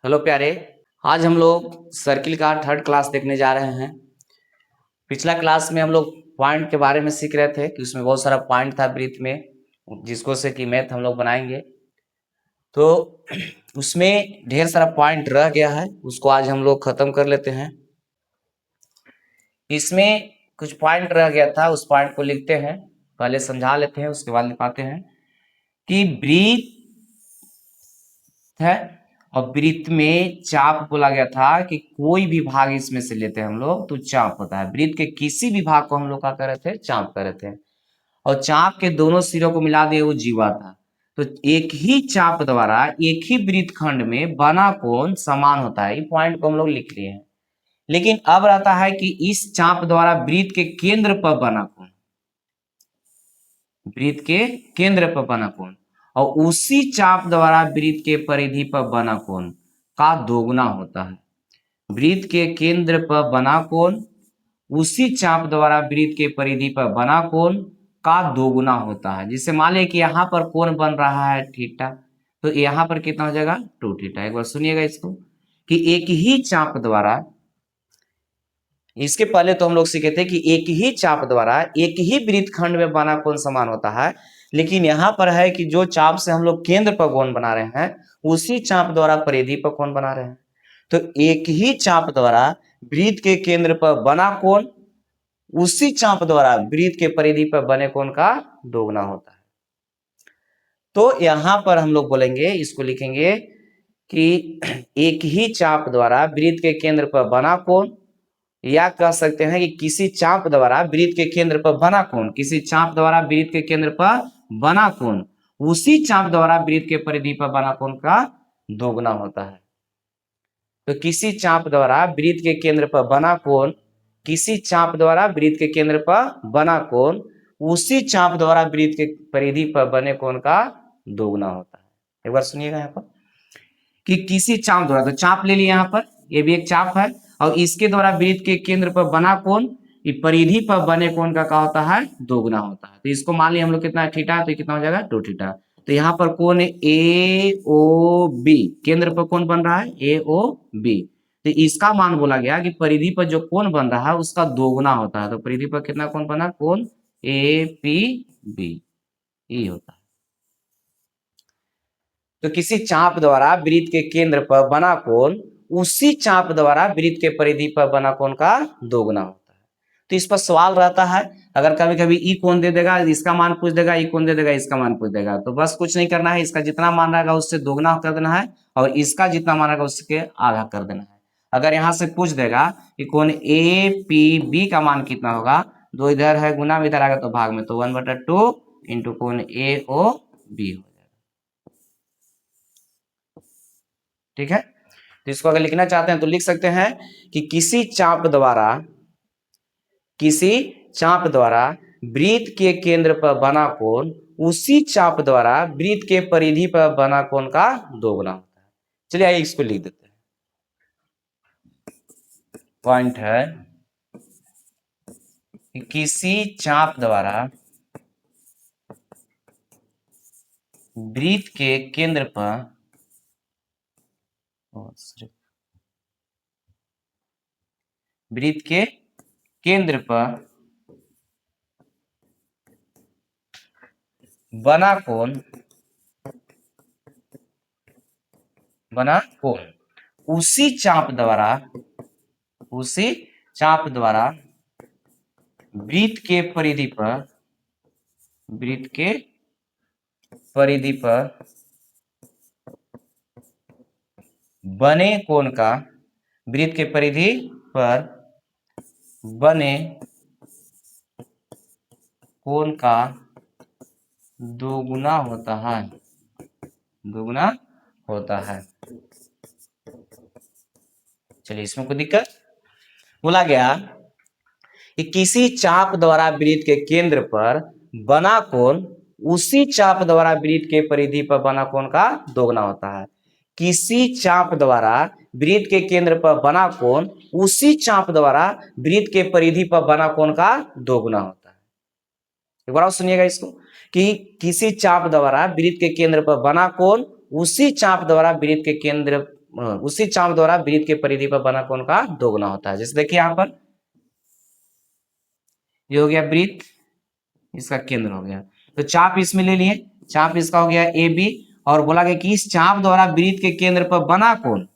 Hello प्यारे। आज हम लोग सर्किल का थर्ड क्लास देखने जा रहे हैं। पिछला क्लास में हम लोग पॉइंट के बारे में सीख रहे थे कि उसमें बहुत सारा पॉइंट था वृत्त में, जिसको से कि मैथ हम लोग बनाएंगे। तो उसमें ढेर सारा पॉइंट रह गया है, उसको आज हम लोग खत्म कर लेते हैं। इसमें कुछ पॉइंट रह गया था, उस पॉइंट को लिखते हैं, पहले समझा लेते हैं, उसके बाद लिखाते हैं कि वृत्त है और वृत्त में चाप बोला गया था कि कोई भी भाग इसमें से लेते हैं हम लोग तो चाप होता है। वृत्त के किसी भी भाग को हम लोग क्या कर रहे थे, चाप कर रहे थे, और चाप के दोनों सिरों को मिला दिए वो जीवा था। तो एक ही चाप द्वारा एक ही वृत्त खंड में बना कोण समान होता है। ये पॉइंट को हम लोग लिख लिए हैं। लेकिन अब रहता है कि इस चाप द्वारा वृत्त के केंद्र पर बना कोण, वृत्त के केंद्र पर बना कोण और उसी चाप द्वारा वृत्त के परिधि पर बना कोण का दोगुना होता है। वृत्त के केंद्र पर बना कोण उसी चाप द्वारा वृत्त के परिधि पर बना कोण का दोगुना होता है। जिससे मान लिया कि यहाँ पर कोण बन रहा है थीटा, तो यहाँ पर कितना हो जाएगा, 2 थीटा। एक बार सुनिएगा इसको कि एक ही चाप द्वारा, इसके पहले तो हम लोग सीखे थे कि एक ही चाप द्वारा एक ही वृत्त खंड में बना कोण समान होता है। लेकिन यहाँ पर है कि जो चाप से हम लोग केंद्र पर कोण बना रहे हैं उसी चाप द्वारा परिधि पर कोण बना रहे हैं। तो एक ही चाप द्वारा वृत्त के केंद्र पर बना कोण उसी चाप द्वारा वृत्त के परिधि पर बने कोण का दोगुना होता है। तो यहां पर हम लोग बोलेंगे, इसको लिखेंगे कि एक ही चाप द्वारा वृत्त के केंद्र पर बना कोण, या कह सकते हैं कि किसी चाप द्वारा वृत्त के केंद्र पर बना कोण, किसी चाप द्वारा वृत्त के केंद्र पर बना कोण उसी चाप द्वारा वृत्त के परिधि पर बना कोण का दोगुना होता है। तो किसी चाप द्वारा वृत्त के केंद्र पर बना कोण, किसी चाप द्वारा वृत्त के केंद्र पर बना कोण उसी चाप द्वारा वृत्त के परिधि पर बने कोण का दोगुना होता है। एक बार सुनिएगा यहाँ पर कि किसी चाप द्वारा, तो चाप ले लिया यहाँ पर, ये भी एक चाप है और इसके द्वारा वृत्त के केंद्र पर बना कोण परिधि पर बने कोण का क्या होता है, दोगुना होता है। तो इसको मान लिया हम लोग कितना थीटा, तो कितना हो जाएगा 2 थीटा। तो यहाँ पर कोण ए ओ बी, केंद्र पर कोण बन रहा है ए ओ बी, तो इसका मान बोला गया कि परिधि पर जो कोण बन रहा है उसका दोगुना होता है। तो परिधि पर कितना कोण बना, कोण ए पी बी, ये होता है। तो किसी चाप द्वारा वृत्त के केंद्र पर बना कोण उसी चाप द्वारा वृत्त के परिधि पर बना कोण का दोगुना होता है। तो इस पर सवाल रहता है, अगर कभी कभी ई कोण दे देगा, इसका मान पूछ देगा, ई कोण दे देगा, इसका मान पूछ देगा, तो बस कुछ नहीं करना है, इसका जितना मान रहेगा उससे दोगुना कर देना है और इसका जितना मान रहेगा उसके आधा कर देना है। अगर यहाँ से पूछ देगा कि कोण ए पी बी का मान कितना होगा, दो इधर है गुना, इधर आएगा तो भाग में, तो 1/2 इंटू कोण ए ओ बी हो जाएगा। ठीक है, तो इसको अगर लिखना चाहते हैं तो लिख सकते हैं कि किसी चाप द्वारा वृत्त के केंद्र पर बना कोण उसी चाप द्वारा वृत्त के परिधि पर बना कोण का दोगुना होता है। चलिए आइए इसको लिख देते हैं। पॉइंट है कि किसी चाप द्वारा वृत्त के केंद्र पर वृत्त के केंद्र पर बना कोण उसी चाप द्वारा वृत्त के परिधि पर बने कोण का, वृत्त के परिधि पर बने कोण का दोगुना होता है। चलिए, इसमें कोई दिक्कत, बोला गया कि किसी चाप द्वारा वृत्त के केंद्र पर बना कोण उसी चाप द्वारा वृत्त के परिधि पर बना कोण का दोगुना होता है। किसी चाप द्वारा वृत्त के केंद्र पर बना कोण उसी चाप द्वारा वृत्त के परिधि पर बना कोण का दोगुना होता है। एक बार और सुनिएगा इसको कि किसी चाप द्वारा वृत्त के केंद्र पर बना कोण उसी चाप द्वारा वृत्त के केंद्र उसी चाप द्वारा वृत्त के परिधि पर बना कोण का दोगुना होता है। जैसे देखिए यहाँ पर ये हो गया वृत्त, इसका केंद्र हो गया, तो चाप इसमें ले लिए, चाप इसका हो गया ए बी, और बोला गया कि इस चाप द्वारा वृत्त के केंद्र पर बना कोण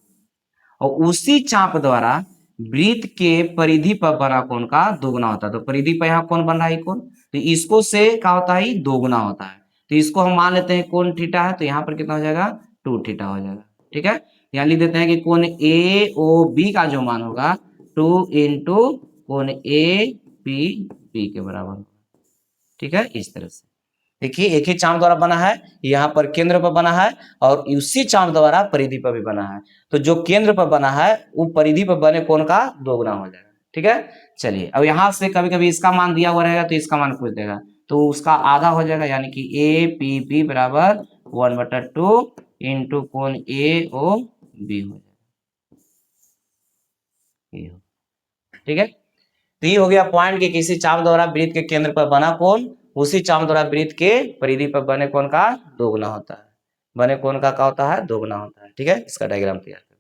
और उसी चाप द्वारा वृत्त के परिधि पर बना कोण का दोगुना होता है। तो परिधि पर यहाँ कोण बन रहा है कोण, तो इसको से क्या होता है दोगुना होता है। तो इसको हम मान लेते हैं कोण थीटा है, तो यहाँ पर कितना हो जाएगा 2 थीटा हो जाएगा। ठीक है, यहाँ लिख देते हैं कि कोण ए ओ बी का जो मान होगा 2 इंटू कोण ए बी बी के बराबर होगा। ठीक है, इस तरह से देखिए एक ही चाप द्वारा बना है, यहाँ पर केंद्र पर बना है और उसी चाप द्वारा परिधि पर भी बना है। तो जो केंद्र पर बना है वो परिधि पर बने कोण का दोगुना हो जाएगा। ठीक है, चलिए अब यहाँ से कभी कभी इसका मान दिया हुआ रहेगा तो इसका मान पूछ देगा, तो उसका आधा हो जाएगा, यानी कि ए पी बी बराबर 1/2 इंटू कोण ए ओ बी हो जाएगा। ठीक है, तो ये हो गया पॉइंट कि किसी चाप द्वारा वृत्त के केंद्र पर बना कोण उसी चाप द्वारा वृत्त के परिधि पर बने कोण का दोगुना होता है। बने कोण का क्या होता है दोगुना होता है। ठीक है, इसका डायग्राम तैयार कर,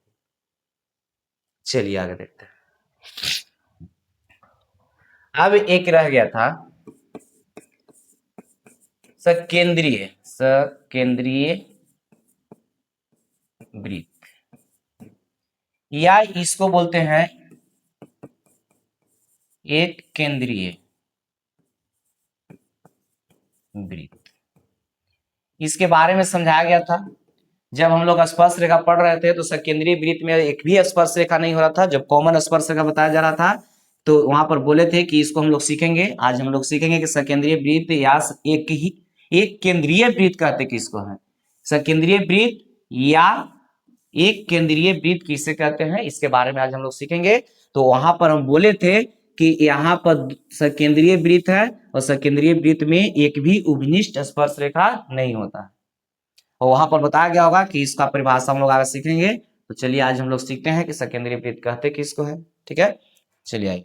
चलिए आगे देखते हैं। अब एक रह गया था सकेंद्रीय वृत्त, या इसको बोलते हैं एक केंद्रीय वृत्त। इसके बारे में समझाया गया था जब हम लोग स्पर्श रेखा पढ़ रहे थे, तो सकेंद्रीय वृत्त में एक भी स्पर्श रेखा नहीं हो रहा था। जब कॉमन स्पर्श रेखा बताया जा रहा था तो वहां पर बोले थे कि इसको हम लोग सीखेंगे। आज हम लोग सीखेंगे कि सकेंद्रीय वृत्त या एक केंद्रीय वृत्त कहते किसको है, सकेंद्रीय वृत्त या एक केंद्रीय वृत्त किसे कहते हैं, इसके बारे में आज हम लोग सीखेंगे। तो वहां पर हम बोले थे कि यहाँ पर सकेंद्रीय वृत्त है और सकेंद्रीय वृत्त में एक भी उभनिष्ठ स्पर्श रेखा नहीं होता है, और वहां पर बताया गया होगा कि इसका परिभाषा हम लोग आगे सीखेंगे। तो चलिए आज हम लोग सीखते हैं कि सकेंद्रीय वृत्त कहते किसको है। ठीक है, चलिए आइए।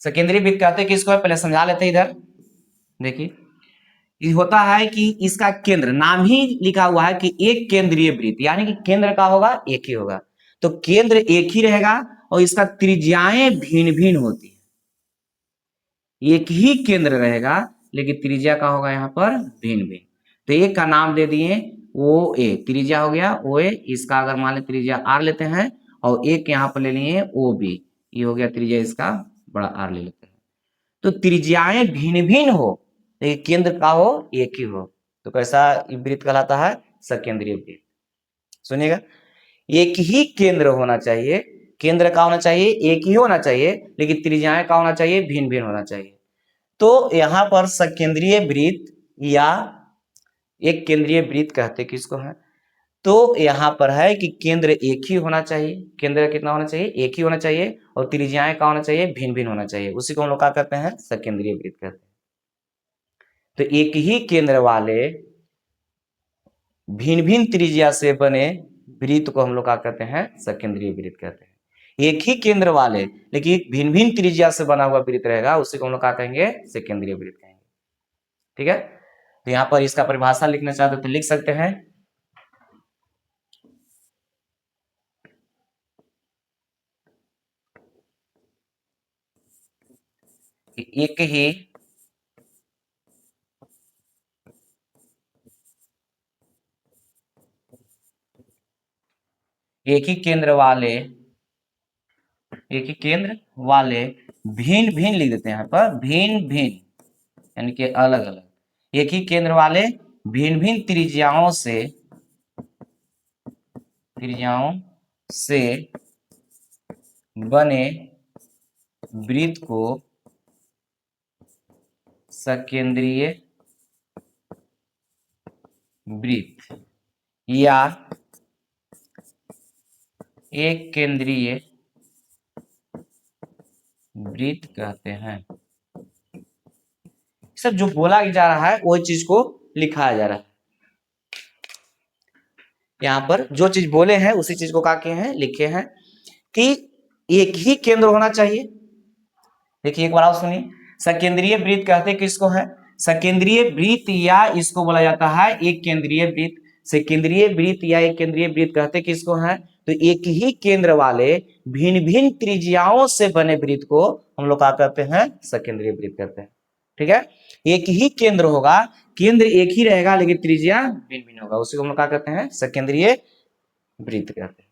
सकेंद्रीय वृत्त कहते किसको है पहले समझा लेते हैं। इधर देखिए ये होता है कि इसका केंद्र, नाम ही लिखा हुआ है कि एक केंद्रीय वृत्त, यानी कि केंद्र का होगा एक ही होगा। तो केंद्र एक ही रहेगा और इसका त्रिज्याएं भिन्न भिन्न होती है। एक ही केंद्र रहेगा लेकिन त्रिज्या का होगा यहाँ पर भिन्न भिन्न। तो एक का नाम दे दिए ओ ए, त्रिज्या हो गया ओ ए, इसका अगर मान ले त्रिज्या आर लेते हैं, और एक यहाँ पर ले लिए ओ बी, ये हो गया त्रिज्या इसका बड़ा आर ले लेते हैं। तो त्रिज्याएं भिन्न भिन्न हो लेकिन केंद्र का हो एक ही हो, तो कैसा वृत्त कहलाता है सकेंद्रीय वृत्त। सुनिएगा, एक ही केंद्र होना चाहिए, केंद्र का होना चाहिए एक ही होना चाहिए, लेकिन त्रिज्याएं का होना चाहिए भिन्न भिन्न होना चाहिए। तो यहाँ पर सकेंद्रीय वृत्त या एक केंद्रीय वृत्त कहते किसको है, तो यहाँ पर है कि केंद्र एक ही होना चाहिए, केंद्र कितना होना चाहिए एक ही होना चाहिए, और त्रिज्याएं का होना चाहिए भिन्न भिन्न होना चाहिए, उसी को हम लोग क्या कहते हैं सकेंद्रीय वृत्त कहते हैं। तो एक ही केंद्र वाले भिन्न भिन्न त्रिज्या से बने वृत्त को हम लोग क्या कहते हैं सकेंद्रीय वृत्त कहते हैं। एक ही केंद्र वाले लेकिन भिन्न भिन्न त्रिज्या से बना हुआ वृत्त रहेगा, उसी को हम लोग क्या कहेंगे सेकेंडरी वृत्त कहेंगे। ठीक है, तो यहाँ पर इसका परिभाषा लिखना चाहते तो लिख सकते हैं कि एक ही केंद्र वाले भिन्न भिन्न लिख देते हैं यहाँ पर भिन्न भिन्न, यानी कि अलग अलग, एक ही केंद्र वाले भिन्न भिन्न त्रिज्याओं से बने वृत्त को सकेंद्रीय वृत्त या एक केंद्रीय वृत्त कहते हैं। सब जो बोला जा रहा है वही चीज को लिखाया जा रहा है। यहाँ पर जो चीज बोले हैं उसी चीज को क्या किए हैं लिखे हैं कि एक ही केंद्र होना चाहिए। देखिए एक बार और सुनिए, सकेंद्रीय वृत्त कहते किसको है, सकेंद्रीय वृत्त या इसको बोला जाता है एक केंद्रीय वृत्त। सकेंद्रीय वृत्त या एक केंद्रीय वृत्त कहते किसको है? तो एक ही केंद्र वाले भिन्न भिन्न त्रिज्याओं से बने वृत्त को हम लोग क्या कहते हैं? सकेंद्रीय वृत्त कहते हैं। ठीक है, एक ही केंद्र होगा, केंद्र एक ही रहेगा लेकिन त्रिज्या भिन्न भिन्न होगा, उसी को हम लोग क्या कहते हैं? सकेंद्रीय वृत्त कहते हैं।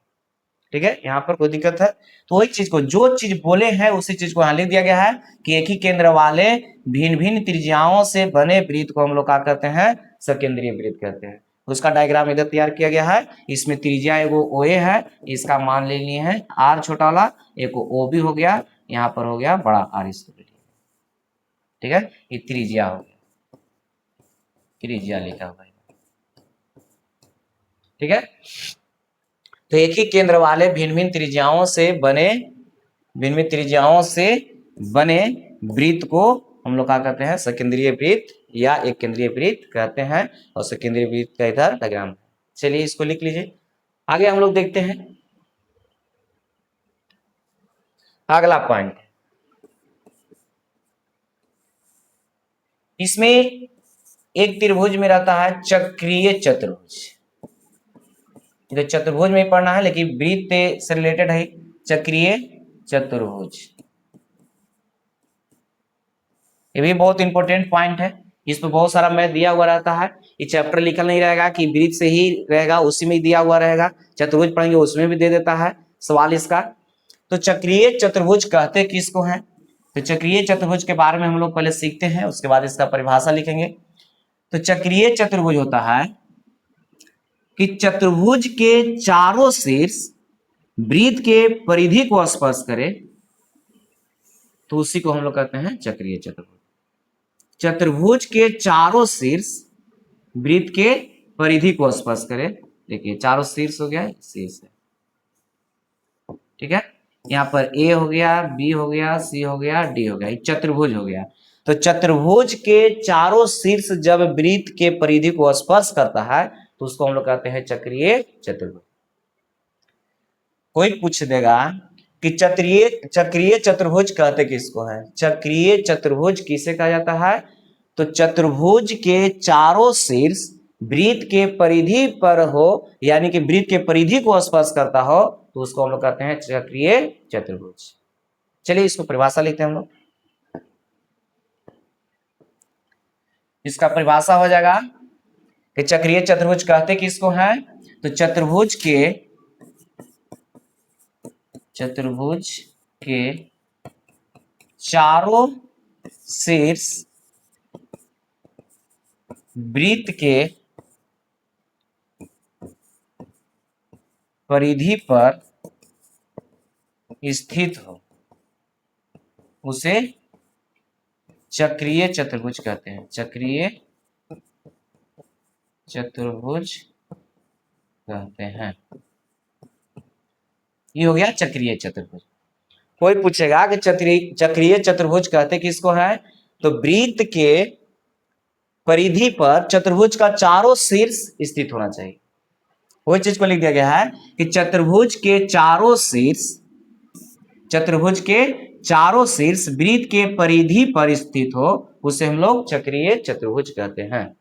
ठीक है, यहाँ पर कोई दिक्कत है? तो वही चीज को, जो चीज बोले हैं उसी चीज को यहाँ लिख दिया गया है कि एक ही केंद्र वाले भिन्न भिन्न त्रिज्याओं से बने वृत्त को हम लोग क्या कहते हैं? सकेंद्रीय वृत्त कहते हैं। उसका डायग्राम इधर तैयार किया गया है। इसमें त्रिज्या एगो OA है, इसका मान ले लिए हैं R छोटा वाला, एक OB हो गया, यहाँ पर हो गया बड़ा R इसको। ठीक है, ये त्रिज्या हो गया, त्रिज्या लिखा हुआ है। ठीक है, तो एक ही केंद्र वाले भिन्न भिन्न त्रिज्याओं से बने वृत्त को हम लोग क्या कहते हैं? सकेंद्रीय वृत्त या एक केंद्रीय वृत्त कहते हैं। और सकेंद्रीय वृत्त का इधर डायग्राम। चलिए इसको लिख लीजिए। आगे हम लोग देखते हैं अगला पॉइंट। इसमें एक त्रिभुज में रहता है चक्रीय चतुर्भुज। तो चतुर्भुज में पढ़ना है लेकिन वृत्त से रिलेटेड है। चक्रीय चतुर्भुज ये भी बहुत इंपॉर्टेंट पॉइंट है। इस पर बहुत सारा मैथ दिया हुआ रहता है। ये चैप्टर लिखा नहीं रहेगा कि वृत्त से ही रहेगा, उसी में ही दिया हुआ रहेगा। चतुर्भुज पढ़ेंगे उसमें भी दे देता है सवाल इसका। तो चक्रीय चतुर्भुज कहते किसको है? तो चक्रीय चतुर्भुज के बारे में हम लोग पहले सीखते हैं, उसके बाद इसका परिभाषा लिखेंगे। तो चक्रीय चतुर्भुज होता है कि चतुर्भुज के चारों शीर्ष वृत्त के परिधि को स्पर्श करे, तो उसी को हम लोग कहते हैं चक्रीय चतुर्भुज। चतुर्भुज के चारों शीर्ष वृत्त के परिधि को स्पर्श करे। देखिए चारों शीर्ष हो गया, शीर्ष है। ठीक है, यहाँ पर A हो गया, B हो गया, C हो गया, D हो गया, चतुर्भुज हो गया। तो चतुर्भुज के चारों शीर्ष जब वृत्त के परिधि को स्पर्श करता है तो उसको हम लोग कहते हैं चक्रीय चतुर्भुज। कोई पूछ देगा कि चक्रीय चतुर्भुज कहते किसको है? चक्रीय चतुर्भुज किसे कहा जाता है? तो चतुर्भुज के चारों शीर्ष वृत्त के परिधि पर हो, यानी कि वृत्त के परिधि को स्पर्श करता हो, तो उसको हम लोग कहते हैं चक्रीय चतुर्भुज। चलिए इसको परिभाषा लिखते हैं हम लोग। इसका परिभाषा हो जाएगा कि चक्रीय चतुर्भुज कहते किसको है? तो चतुर्भुज के चारों शीर्ष वृत्त के परिधि पर स्थित हो, उसे चक्रीय चतुर्भुज कहते हैं। चक्रीय चतुर्भुज कहते हैं। ये हो गया चक्रीय चतुर्भुज। कोई पूछेगा कि चक्रीय चतुर्भुज कहते किसको है? तो वृत्त के परिधि पर चतुर्भुज का चारों शीर्ष स्थित होना चाहिए। वही चीज को लिख दिया गया है कि चतुर्भुज के चारों शीर्ष वृत्त के परिधि पर स्थित हो, उसे हम लोग चक्रीय चतुर्भुज कहते हैं।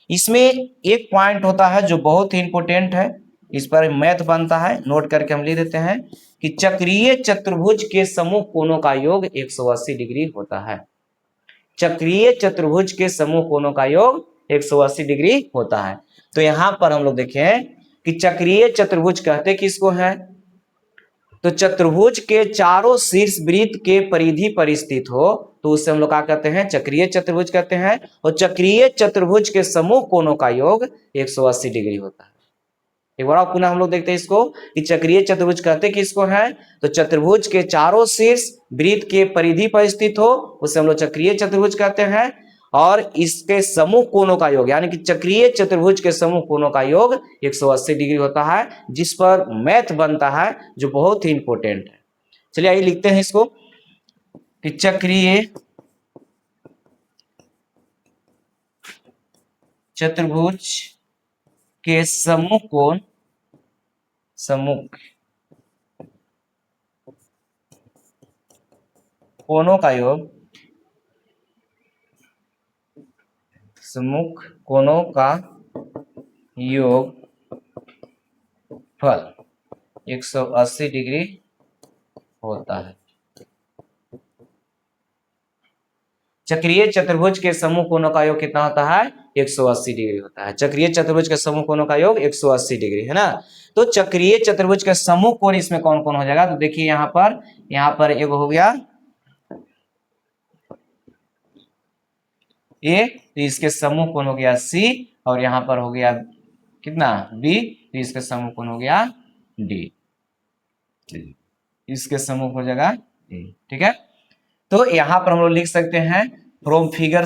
इसमें एक पॉइंट होता है जो बहुत ही इंपॉर्टेंट है, इस पर मैथ बनता है, नोट करके हम लिख देते हैं कि चक्रीय चतुर्भुज के समूह कोणों का योग 180 डिग्री होता है। चक्रीय चतुर्भुज के समूह कोणों का योग 180 डिग्री होता है। तो यहां पर हम लोग देखें कि चक्रीय चतुर्भुज कहते किसको है? तो चतुर्भुज के चारों शीर्ष वृत्त के परिधि पर स्थित हो, तो उससे हम लोग क्या कहते हैं? चक्रीय चतुर्भुज कहते हैं। और चक्रीय चतुर्भुज के समूह कोणों का योग 180 डिग्री होता है। एक बार पुनः हम लोग देखते हैं इसको कि चक्रीय चतुर्भुज कहते किसको है? तो चतुर्भुज के चारों शीर्ष वृत्त के परिधि पर स्थित हो, उसे हम लोग चक्रीय चतुर्भुज कहते हैं। और इसके समूह कोणों का योग, यानी कि चक्रीय चतुर्भुज के समूह कोणों का योग 180 डिग्री होता है, जिस पर मैथ बनता है जो बहुत ही इंपॉर्टेंट है। चलिए आइए लिखते हैं इसको कि चक्रीय चतुर्भुज के समूह कोणों का योग सम्मुख कोणों का योग फल 180 डिग्री होता है। चक्रीय चतुर्भुज के समूह कोणों का योग कितना होता है? 180 डिग्री होता है। चक्रीय चतुर्भुज के समूह कोणों का योग 180 डिग्री है ना। तो चक्रीय चतुर्भुज के समूह कोण इसमें कौन कौन हो जाएगा? तो देखिए यहाँ पर एक हो गया ए, तो इसके समूह कोण हो गया सी, और यहाँ पर हो गया कितना? बी, तो इसके समूह कोण हो गया डी, इसके समूह हो जाएगा ए। ठीक है, तो यहां पर हम लोग लिख सकते हैं फ्रॉम फिगर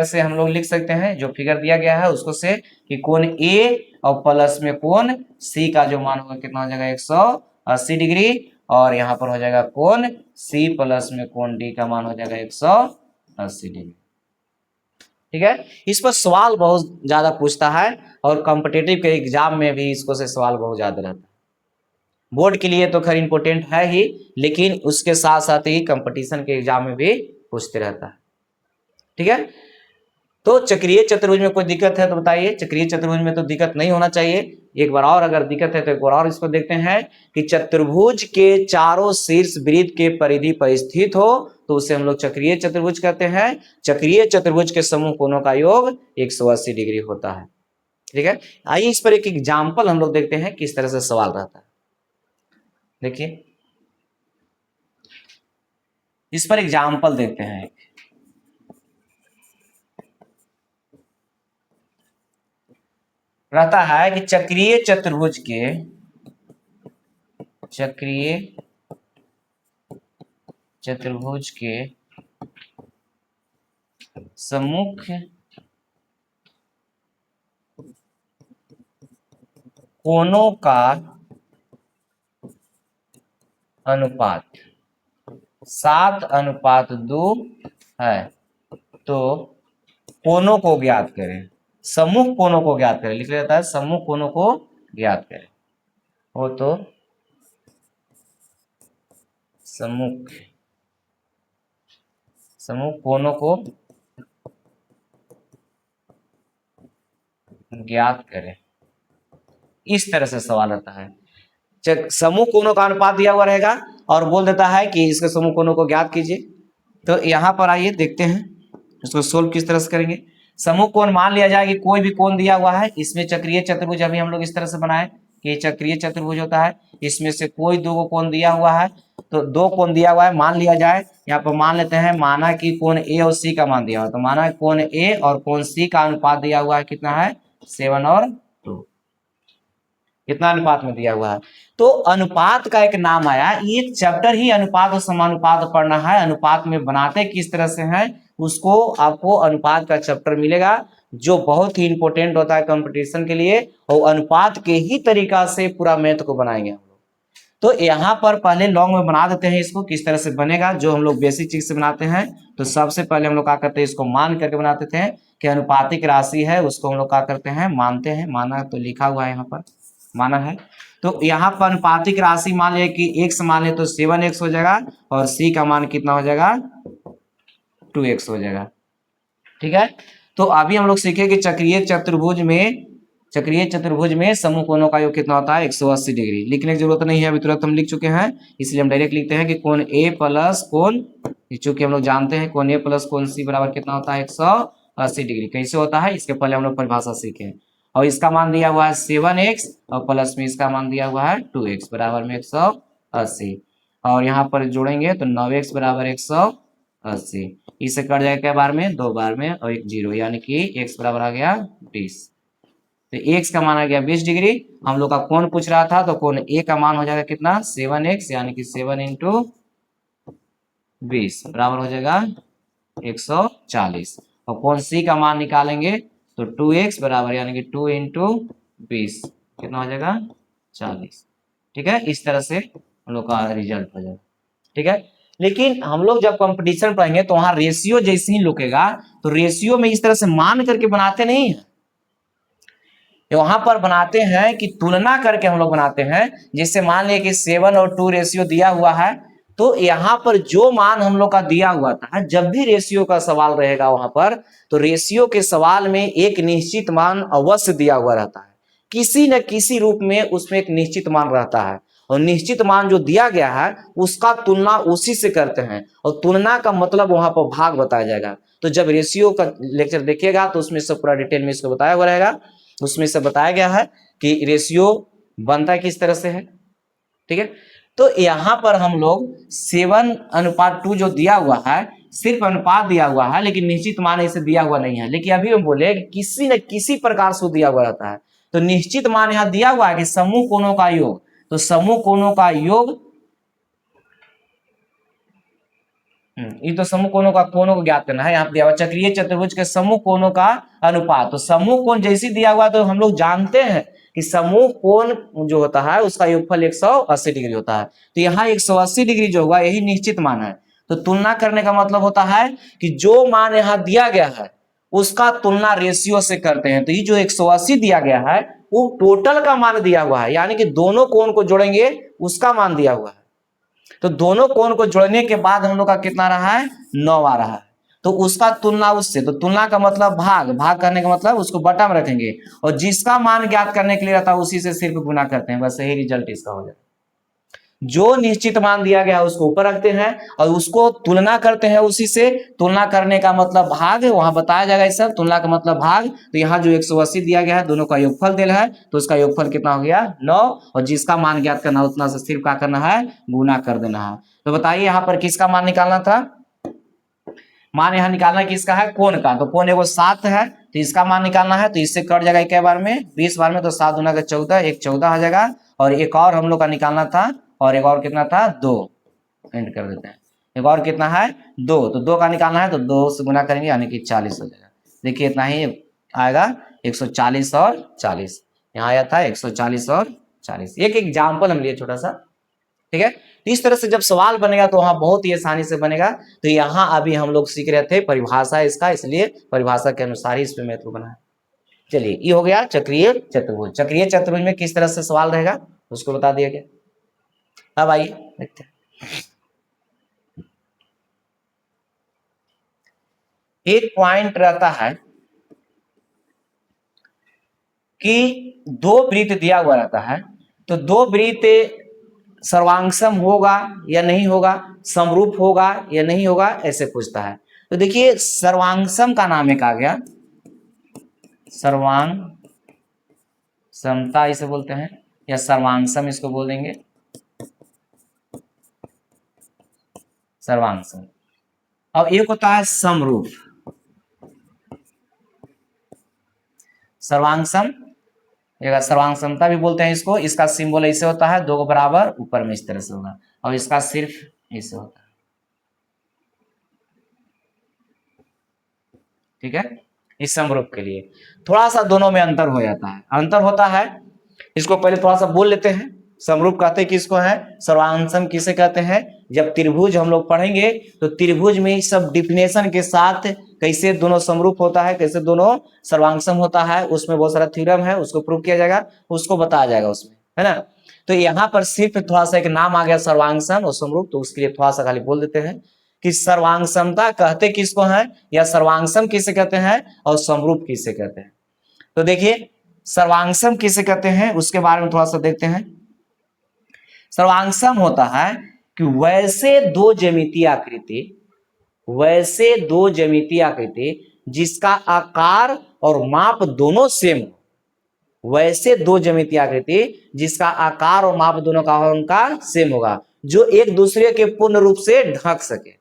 से हम लोग लिख सकते हैं, जो फिगर दिया गया है उसको से, कि कोण ए और प्लस में कोण सी का जो मान होगा कितना हो जाएगा? 180 डिग्री, और यहाँ पर हो जाएगा कोण सी प्लस में कोण डी का मान हो जाएगा 180 डिग्री। ठीक है, इस पर सवाल बहुत ज्यादा पूछता है, और कॉम्पिटिटिव के एग्जाम में भी इसको से सवाल बहुत ज्यादा रहता है। बोर्ड के लिए तो खैर इंपोर्टेंट है ही, लेकिन उसके साथ साथ ही कंपटीशन के एग्जाम में भी पूछते रहता है। ठीक है, तो चक्रीय चतुर्भुज में कोई दिक्कत है तो बताइए। चक्रीय चतुर्भुज में तो दिक्कत नहीं होना चाहिए। एक बार और अगर दिक्कत है तो एक बार और इसको देखते हैं कि चतुर्भुज के चारों शीर्ष वृत्त के परिधि पर स्थित हो तो उसे हम लोग चक्रीय चतुर्भुज कहते हैं। चक्रीय चतुर्भुज के समूह कोणों का योग 180 डिग्री होता है। ठीक है, आइए इस पर एक एग्जाम्पल हम लोग देखते हैं किस तरह से सवाल रहता है। देखिए, इस पर एग्जाम्पल देखते हैं। रहता है कि चक्रीय चतुर्भुज के सम्मुख कोणों का अनुपात 7:2 है, तो कोणों को ज्ञात करें। सम्मुख कोणों को ज्ञात करें, लिख लेता है सम्मुख कोणों को ज्ञात करें। हो तो सम्मुख कोणों को ज्ञात करें। इस तरह से सवाल आता है। समूह कोणों का अनुपात दिया हुआ रहेगा और बोल देता है कि इसके समूह कोणों को ज्ञात कीजिए। तो यहां पर आइए देखते हैं इसको सोल्व किस तरह से करेंगे। समूह कोण मान लिया जाए कि कोई भी कोण दिया हुआ है। इसमें चक्रीय चतुर्भुज अभी हम लोग इस तरह से बनाए कि चक्रीय चतुर्भुज होता है, इसमें से कोई दो कोण दिया हुआ है, तो दो कोण दिया हुआ है मान लिया जाए। यहाँ पर मान लेते हैं, माना कि कोण ए और सी का मान दिया हुआ है, तो माना कोण ए और कोण सी का अनुपात दिया हुआ है कितना है? 7 और 2। कितना अनुपात में दिया हुआ है? तो अनुपात का एक नाम आया, ये चैप्टर ही अनुपात और समानुपात पढ़ना है। अनुपात में बनाते किस तरह से हैं उसको आपको अनुपात का चैप्टर मिलेगा, जो बहुत ही इंपॉर्टेंट होता है कंपटीशन के लिए, और अनुपात के ही तरीका से पूरा मैथ को बनाएंगे हम लोग। तो यहाँ पर पहले लॉन्ग में बना देते हैं इसको, किस तरह से बनेगा, जो हम लोग बेसिक चीज से बनाते हैं। तो सबसे पहले हम लोग क्या करते हैं, इसको मान करके बनाते थे कि अनुपातिक राशि है, उसको हम लोग क्या करते हैं, मानते हैं। माना तो लिखा हुआ है यहाँ पर, माना है। तो यहाँ पर अनुपातिक राशि मान लिया कि x मान ले तो 7x हो जाएगा, और c का मान कितना हो जाएगा? 2x हो जाएगा। ठीक है, तो अभी हम लोग सीखे कि चक्रीय चतुर्भुज में समूह कोणों का योग कितना होता है? 180 डिग्री। लिखने की जरूरत नहीं है, अभी तुरंत हम लिख चुके हैं, इसलिए हम डायरेक्ट लिखते हैं कि कोण ए प्लस कोण, चूंकि हम लोग जानते हैं कोण ए प्लस कोण सी बराबर कितना होता है? 180 डिग्री। कैसे होता है इसके पहले हम लोग परिभाषा सीखे, और इसका मान दिया हुआ है 7x और प्लस में इसका मान दिया हुआ है 2x बराबर में 180, और यहाँ पर जोड़ेंगे तो 9x बराबर 180। इसे कट जाएगा क्या बार में? 2 बार में, और 1 0, यानी कि x बराबर आ गया 20। तो x का मान आ गया 20 डिग्री। हम लोग का कोण पूछ रहा था, तो कोण a का मान हो जाएगा कितना? 7x, यानी कि 7 × 20 बराबर हो जाएगा 140, और कोण c का मान निकालेंगे तो 2x बराबर, यानी कि 2 × 20 कितना हो जाएगा? 40। ठीक है, इस तरह से हम लोग का रिजल्ट हो जाएगा। ठीक है, लेकिन हम लोग जब कंपटीशन पढ़ेंगे तो वहां रेशियो जैसे ही लुकेगा, तो रेशियो में इस तरह से मान करके बनाते नहीं है, वहां पर बनाते हैं कि तुलना करके हम लोग बनाते हैं। जैसे मान लिया कि 7 और 2 रेशियो दिया हुआ है, तो यहाँ पर जो मान हम लोग का दिया हुआ था, जब भी रेशियो का सवाल रहेगा वहां पर, तो रेशियो के सवाल में एक निश्चित मान अवश्य दिया हुआ रहता है, किसी न किसी रूप में उसमें एक निश्चित मान रहता है, और निश्चित मान जो दिया गया है उसका तुलना उसी से करते हैं, और तुलना का मतलब वहां पर भाग बताया जाएगा। तो जब रेशियो का लेक्चर देखिएगा तो उसमें सब पूरा डिटेल में इसको बताया हुआ रहेगा, उसमें से बताया गया है कि रेशियो बनता किस तरह से है। ठीक है, तो यहां पर हम लोग 7:2 जो दिया हुआ है, सिर्फ अनुपात दिया हुआ है, लेकिन निश्चित मान इसे दिया हुआ नहीं है। लेकिन अभी हम बोले किसी न किसी प्रकार से दिया हुआ रहता है, तो निश्चित मान यहां दिया हुआ है कि समूह कोणों का योग, तो समूह कोणों का योग, ये तो समूह कोणों का कोणों को ज्ञात करना है। यहाँ पे दिया हुआ चक्रीय चतुर्भुज के समूह कोणों का अनुपात, तो समूह कोण जैसी दिया हुआ तो हम लोग जानते हैं कि समूह कोण जो होता है उसका योगफल 180 डिग्री होता है। तो यहाँ 180 डिग्री जो होगा यही निश्चित मान है। तो तुलना करने का मतलब होता है कि जो मान यहाँ दिया गया है उसका तुलना रेशियो से करते हैं। तो ये जो 180 दिया गया है वो टोटल का मान दिया हुआ है, यानी कि दोनों कोण को जोड़ेंगे उसका मान दिया हुआ है। तो दोनों कोण को जोड़ने के बाद हम लोग का कितना रहा है, 9 आ रहा है। तो उसका तुलना उससे, तो तुलना का मतलब भाग, भाग करने का मतलब उसको बटा में रखेंगे, और जिसका मान ज्ञात करने के लिए रहता है उसी से सिर्फ गुना करते हैं, बस यही रिजल्ट इसका हो जाए। जो निश्चित मान दिया गया है उसको ऊपर रखते हैं और उसको तुलना करते हैं उसी से। तुलना करने का मतलब भाग, वहां बताया जाएगा इस सब, तुलना का मतलब भाग। तो यहाँ जो 180 दिया गया है दोनों का योगफल दिया है, तो उसका योगफल कितना हो गया 9, और जिसका मान ज्ञात करना उतना से सिर्फ क्या करना है, गुना कर देना है। तो बताइए यहाँ पर किसका मान निकालना था, मान यहाँ निकालना किसका है, कोण का। तो कोण एगो 7 है, तो इसका मान निकालना है, तो इससे कट जाएगा एक बार में, 20 बार में, तो 7 दूना का 14, एक 14 आ जाएगा। और एक और हम लोग का निकालना था, और एक और कितना था 2, एंड कर देते हैं। एक और कितना है 2, तो 2 का निकालना है, तो 2 से गुना करेंगे यानी कि 40 हो जाएगा। देखिए इतना ही आएगा, 140 और 40 यहाँ आया था, 140 और 40। एक एग्जाम्पल हम लिए छोटा सा, ठीक है। तो इस तरह से जब सवाल बनेगा तो वहां बहुत ही आसानी से बनेगा। तो यहाँ अभी हम लोग सीख रहे थे परिभाषा इसका, इसलिए परिभाषा के अनुसार ही इस पे महत्व बना है। चलिए ये हो गया चक्रीय चतुर्भुज। चक्रीय चतुर्भुज में किस तरह से सवाल रहेगा उसको बता दिया गया। अब आइए देखते हैं, एक पॉइंट रहता है कि दो वृत्त दिया हुआ रहता है, तो दो वृत्त सर्वांगसम होगा या नहीं होगा, समरूप होगा या नहीं होगा, ऐसे पूछता है। तो देखिए सर्वांगसम का नाम एक आ गया, सर्वांग समता इसे बोलते हैं, या सर्वांगसम इसको बोल देंगे, सर्वांगसम। अब एक होता है समरूप, सर्वांगसम या सर्वांग समता भी बोलते हैं इसको। इसका सिंबल ऐसे होता है, दो बराबर ऊपर में इस तरह से होगा, और इसका सिर्फ ऐसे होता है, ठीक है। इस समरूप के लिए थोड़ा सा दोनों में अंतर हो जाता है, अंतर होता है। इसको पहले थोड़ा सा बोल लेते हैं। समरूप कहते किसको है, सर्वांगसम किसे कहते हैं। जब त्रिभुज हम लोग पढ़ेंगे तो त्रिभुज में सब डिफिनेशन के साथ कैसे दोनों समरूप होता है, कैसे दोनों सर्वांगसम होता है, उसमें बहुत सारा थ्योरम है, उसको प्रूव किया जाएगा, उसको बताया जाएगा उसमें, है ना। तो यहाँ पर सिर्फ थोड़ा सा एक नाम आ गया सर्वांगसम और समरूप, तो उसके लिए थोड़ा सा खाली बोल देते हैं कि सर्वांगसमता कहते किसको है, या सर्वांगसम किसे कहते हैं, और समरूप किसे कहते हैं। तो देखिए सर्वांगसम किसे कहते हैं उसके बारे में थोड़ा सा देखते हैं। सर्वांगसम होता है कि वैसे दो ज्यामितीय आकृति, वैसे दो ज्यामितीय आकृति जिसका आकार और माप दोनों सेम हो, वैसे दो ज्यामितीय आकृति जिसका आकार और माप दोनों का उनका सेम होगा, जो एक दूसरे के पूर्ण रूप से ढक सके।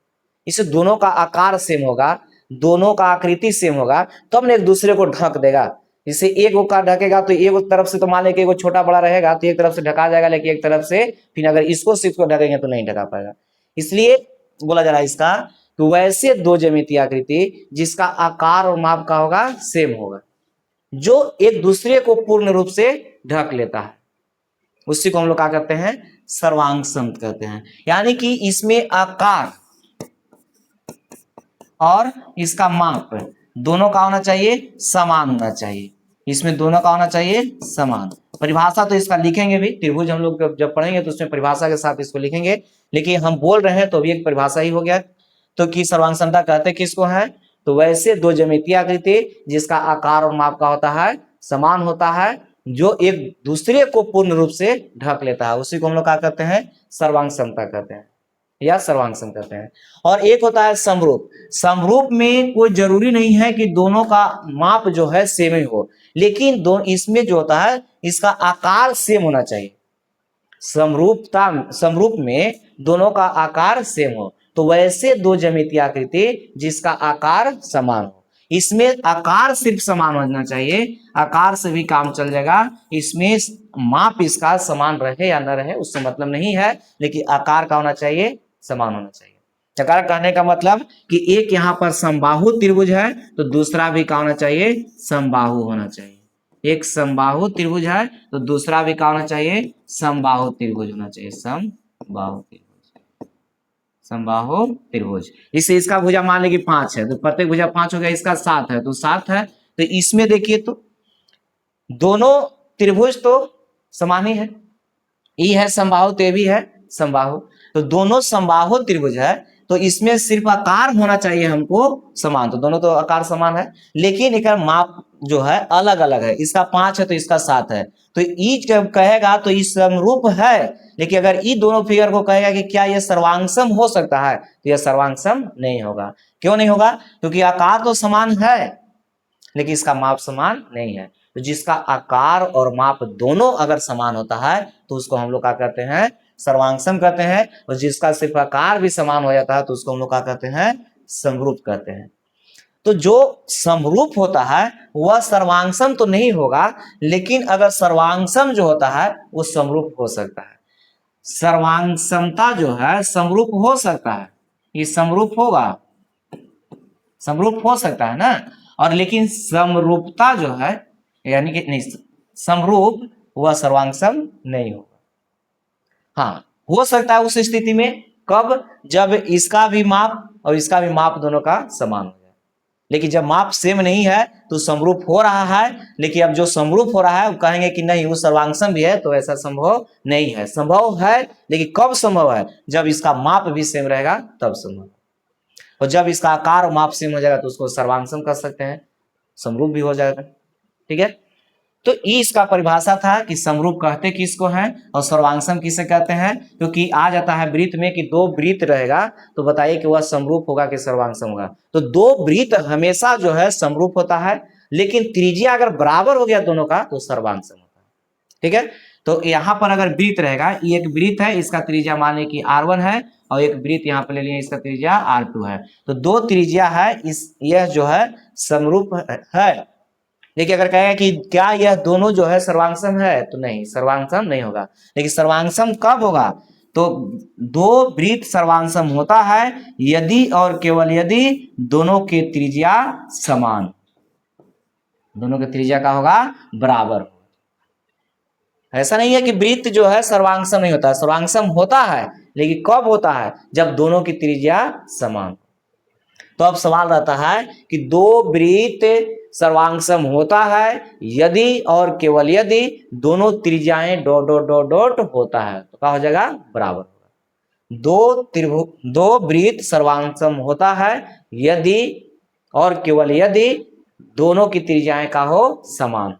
इसे दोनों का आकार सेम होगा, दोनों का आकृति सेम होगा, तब तो एक दूसरे को ढक देगा। जैसे एक का ढकेगा तो एक तरफ से तो मान लें कि छोटा बड़ा रहेगा तो एक तरफ से ढका जाएगा, लेकिन एक तरफ से फिर अगर इसको सिर्फ को ढकेंगे तो नहीं ढका पाएगा। इसलिए बोला जा रहा है इसका कि वैसे दो ज्यामितीय आकृति जिसका आकार और माप का होगा सेम होगा, जो एक दूसरे को पूर्ण रूप से ढक लेता है, उसी को हम लोग क्या कहते हैं, सर्वांगसम कहते हैं। यानी कि इसमें आकार और इसका माप दोनों का होना चाहिए, समान होना चाहिए। इसमें दोनों का होना चाहिए समान, परिभाषा तो इसका लिखेंगे भी, त्रिभुज हम लोग जब पढ़ेंगे तो उसमें परिभाषा के साथ इसको लिखेंगे, लेकिन हम बोल रहे हैं तो भी एक परिभाषा ही हो गया। तो कि सर्वांग समता कहते किसको है, तो वैसे दो ज्यामितीय आकृति जिसका आकार और माप का होता है समान होता है, जो एक दूसरे को पूर्ण रूप से ढक लेता है, उसी को हम लोग क्या कहते हैं, सर्वांग समता कहते हैं या सर्वांग सम कहते हैं। और एक होता है समरूप। समरूप में कोई जरूरी नहीं है कि दोनों का माप जो है सेम ही हो, लेकिन इसमें जो होता है इसका आकार सेम होना चाहिए। समरूप में दोनों का आकार सेम हो, तो वैसे दो ज्यामितीय आकृति जिसका आकार समान हो, इसमें आकार सिर्फ समान होना चाहिए, आकार से भी काम चल जाएगा, इसमें माप इसका समान रहे या न रहे उससे मतलब नहीं है, लेकिन आकार का होना चाहिए, समान होना चाहिए। आकार कहने का मतलब कि एक यहाँ पर समबाहु त्रिभुज है तो दूसरा भी क्या होना चाहिए, समबाहु होना चाहिए। एक समबाहु त्रिभुज है तो दूसरा भी क्या होना चाहिए, समबाहु त्रिभुज होना चाहिए, समबाहु त्रिभुज, समबाहु त्रिभुज। इससे इसका भुजा मान लीजिए 5 है तो प्रत्येक भुजा 5 हो गया, इसका 7 है तो 7 है, तो इसमें देखिए तो दोनों त्रिभुज तो समान ही है, ई है समबाहु तो ये भी है समबाहु, तो दोनों समबाहु त्रिभुज है, तो इसमें सिर्फ आकार होना चाहिए हमको समान, तो दोनों तो आकार समान है, लेकिन इसका माप जो है अलग अलग है, इसका 5 है तो इसका 7 है, तो ई जब कहेगा तो इस समरूप है, लेकिन अगर ई दोनों फिगर को कहेगा कि क्या यह सर्वांगसम हो सकता है, तो यह सर्वांगसम नहीं होगा। क्यों नहीं होगा, क्योंकि आकार तो समान है लेकिन इसका माप समान नहीं है। तो जिसका आकार और माप दोनों अगर समान होता है तो उसको हम लोग क्या कहते हैं, सर्वांगसम कहते हैं, और जिसका सिर्फ आकार भी समान हो जाता है तो उसको हम लोग क्या कहते हैं, समरूप कहते हैं। तो जो समरूप होता है वह सर्वांगसम तो नहीं होगा, लेकिन अगर सर्वांगसम जो होता है वो समरूप हो सकता है। सर्वांगसमता जो है समरूप हो सकता है, ये समरूप होगा, समरूप हो सकता है ना, और लेकिन समरूपता जो है यानी कि नहीं, समरूप वह सर्वांगसम नहीं होगा। हाँ, हो सकता है उस स्थिति में, कब, जब इसका भी माप और इसका भी माप दोनों का समान हो जाए, लेकिन जब माप सेम नहीं है तो समरूप हो रहा है, लेकिन अब जो समरूप हो रहा है वो कहेंगे कि नहीं वो सर्वांगसम भी है, तो ऐसा संभव नहीं है। संभव है लेकिन कब संभव है, जब इसका माप भी सेम रहेगा तब संभव, और जब इसका आकार और माप सेम हो जाएगा तो उसको सर्वांगसम कर सकते हैं, समरूप भी हो जाएगा। ठीक है, तो ये इसका परिभाषा था कि समरूप कहते किसको हैं और सर्वांगसम किसे कहते हैं, क्योंकि आ जाता है वृत्त में कि दो वृत्त रहेगा तो बताइए कि वह समरूप होगा कि सर्वांगसम होगा। तो दो वृत्त हमेशा जो है समरूप होता है, लेकिन त्रिज्या अगर बराबर हो गया दोनों का तो सर्वांगसम होता है। ठीक है, तो यहाँ पर अगर वृत्त रहेगा, ये एक वृत्त है, इसका त्रिज्या माने कि R1 है, और एक वृत्त यहाँ पर ले लिए इसका त्रिज्या R2 है, तो दो त्रिज्या है, इस यह जो है समरूप है। देखिए अगर कहेगा कि क्या यह दोनों जो है सर्वांगसम है, तो नहीं, सर्वांगसम नहीं होगा। लेकिन सर्वांगसम कब होगा, तो दो वृत्त सर्वांगसम होता है यदि और केवल यदि दोनों के त्रिज्या समान, दोनों के त्रिज्या का होगा बराबर। ऐसा नहीं है कि वृत्त जो है सर्वांगसम नहीं होता, सर्वांगसम होता है, लेकिन कब होता है, जब दोनों की त्रिज्या समान। तो अब सवाल रहता है कि दो वृत्त सर्वांगसम होता है यदि और केवल यदि दोनों त्रिज्याएं डॉट डॉट डॉट डॉट होता है, तो क्या हो जाएगा, बराबर होगा। दो वृत्त सर्वांगसम होता है यदि और केवल यदि दोनों की त्रिज्याएं का हो समान।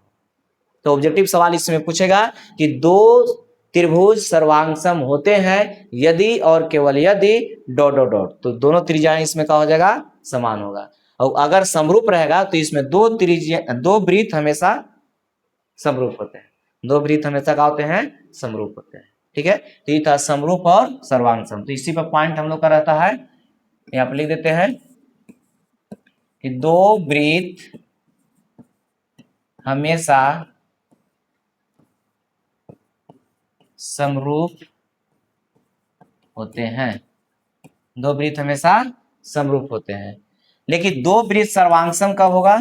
तो ऑब्जेक्टिव सवाल इसमें पूछेगा कि दो त्रिभुज सर्वांगसम होते हैं यदि और केवल यदि डॉट डॉट डॉट, तो दोनों त्रिज्याएं इसमें क्या हो जाएगा, समान होगा। और अगर समरूप रहेगा तो इसमें दो वृत्त हमेशा समरूप होते हैं, दो वृत्त हमेशा क्या होते हैं, समरूप होते हैं। ठीक है, तो ये था समरूप और सर्वांगसम। तो इसी पर पॉइंट हम लोग का रहता है, यहाँ पर लिख देते हैं कि दो वृत्त हमेशा समरूप होते हैं, दो वृत्त हमेशा समरूप होते हैं, लेकिन दो वृत्त सर्वांगसम कब होगा,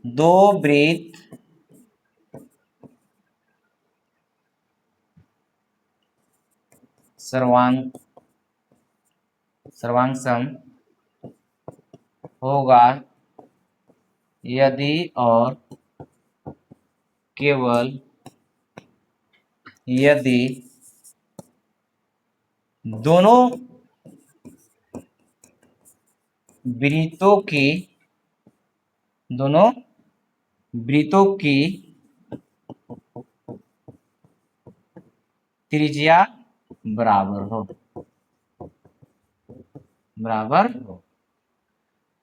दो वृत्त सर्वांगसम होगा यदि और केवल यदि दोनों वृत्तों की त्रिज्या बराबर हो।